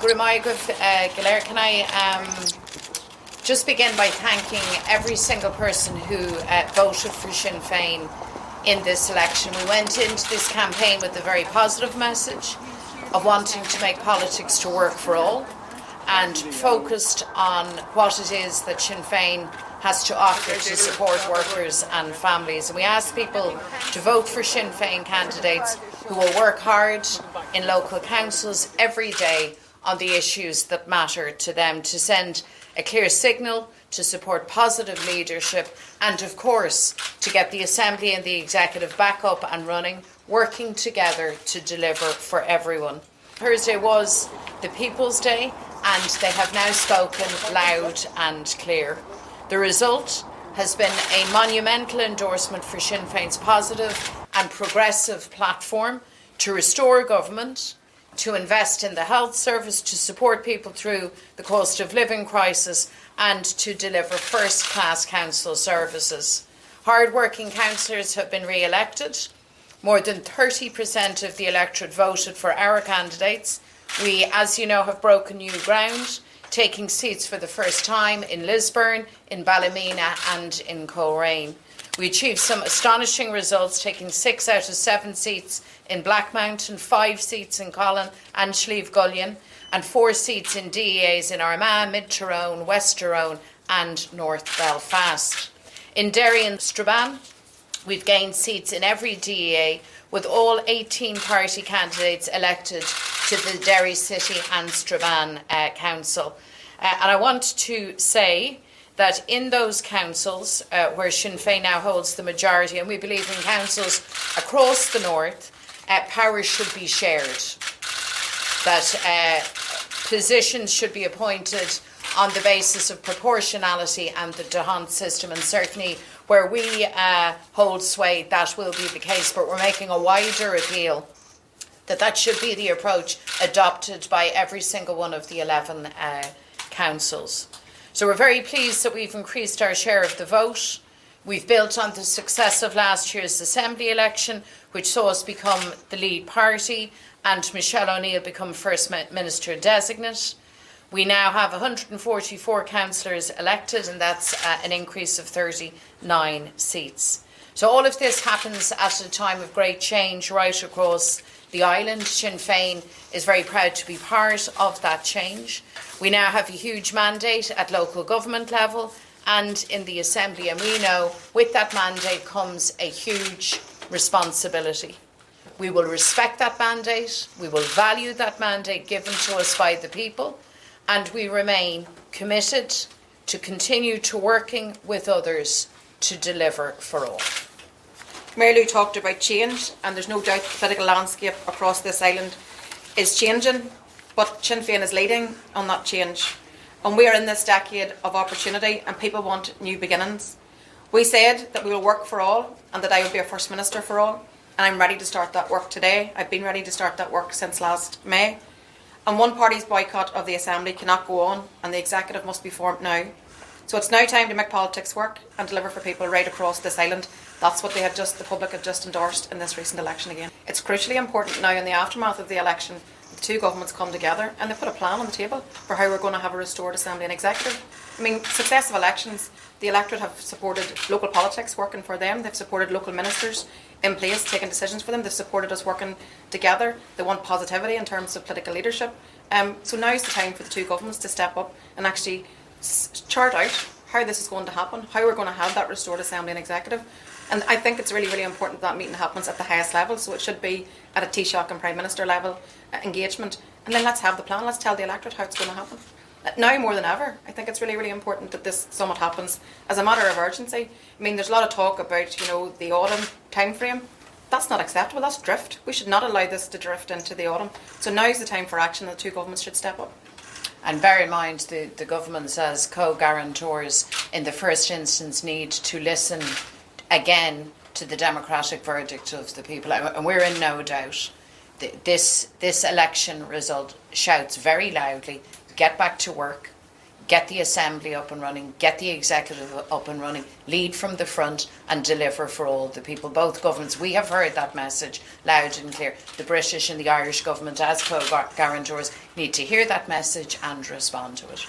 Galer, can I just begin by thanking every single person who voted for Sinn Féin in this election. We went into this campaign with a very positive message of wanting to make politics to work for all and focused on what it is that Sinn Féin has to offer to support workers and families. And we ask people to vote for Sinn Féin candidates who will work hard in local councils every day on the issues that matter to them, to send a clear signal, to support positive leadership, and of course to get the Assembly and the Executive back up and running, working together to deliver for everyone. Thursday was the People's Day, and they have now spoken loud and clear. The result has been a monumental endorsement for Sinn Féin's positive and progressive platform to restore government, to invest in the health service, to support people through the cost of living crisis, and to deliver first-class council services. Hard-working councillors have been re-elected. More than 30% of the electorate voted for our candidates. We, as you know, have broken new ground, taking seats for the first time in Lisburn, in Ballymena and in Coleraine. We achieved some astonishing results, taking 6 out of 7 seats in Blackmountain, 5 seats in Collin and Slieve Gullion, and 4 seats in DEAs in Armagh, Mid Tyrone, West Tyrone and North Belfast. In Derry and Strabane, we've gained seats in every DEA, with all 18 party candidates elected to the Derry City and Strabane Council. And I want to say that in those councils where Sinn Féin now holds the majority, and we believe in councils across the north, power should be shared, that positions should be appointed on the basis of proportionality and the D'Hondt system, and certainly where we hold sway that will be the case, but we're making a wider appeal that should be the approach adopted by every single one of the 11 councils. So we're very pleased that we've increased our share of the vote. We've built on the success of last year's Assembly election, which saw us become the lead party and Michelle O'Neill become First Minister designate. We now have 144 councillors elected, and that's an increase of 39 seats. So all of this happens at a time of great change right across the island. Sinn Féin is very proud to be part of that change. We now have a huge mandate at local government level and in the Assembly, and we know with that mandate comes a huge responsibility. We will respect that mandate, we will value that mandate given to us by the people, and we remain committed to continue to working with others to deliver for all. Mayor Lou talked about change, and there's no doubt the political landscape across this island is changing, but Sinn Féin is leading on that change. And we are in this decade of opportunity, and people want new beginnings. We said that we will work for all, and that I will be a First Minister for all, and I'm ready to start that work today. I've been ready to start that work since last May. And one party's boycott of the Assembly cannot go on, and the Executive must be formed now. So it's now time to make politics work and deliver for people right across this island. That's what the public have just endorsed in this recent election again. It's crucially important now in the aftermath of the election, the two governments come together and they put a plan on the table for how we're going to have a restored Assembly and Executive. I mean, successive elections, the electorate have supported local politics working for them. They've supported local ministers in place taking decisions for them. They've supported us working together. They want positivity in terms of political leadership. So now is the time for the two governments to step up and actually chart out how this is going to happen, how we're going to have that restored Assembly and Executive. And I think it's really, really important that meeting happens at the highest level, so it should be at a Taoiseach and Prime Minister level engagement. And then let's have the plan, let's tell the electorate how it's going to happen. Now more than ever, I think it's really, really important that this summit happens as a matter of urgency. I mean, there's a lot of talk about, the autumn time frame. That's not acceptable, that's drift. We should not allow this to drift into the autumn. So now's the time for action, and the two governments should step up. And bear in mind, the governments as co-guarantors in the first instance need to listen again to the democratic verdict of the people. And we're in no doubt. This election result shouts very loudly, get back to work, get the Assembly up and running, get the Executive up and running, lead from the front and deliver for all the people. Both governments, we have heard that message loud and clear. The British and the Irish government as co-guarantors need to hear that message and respond to it.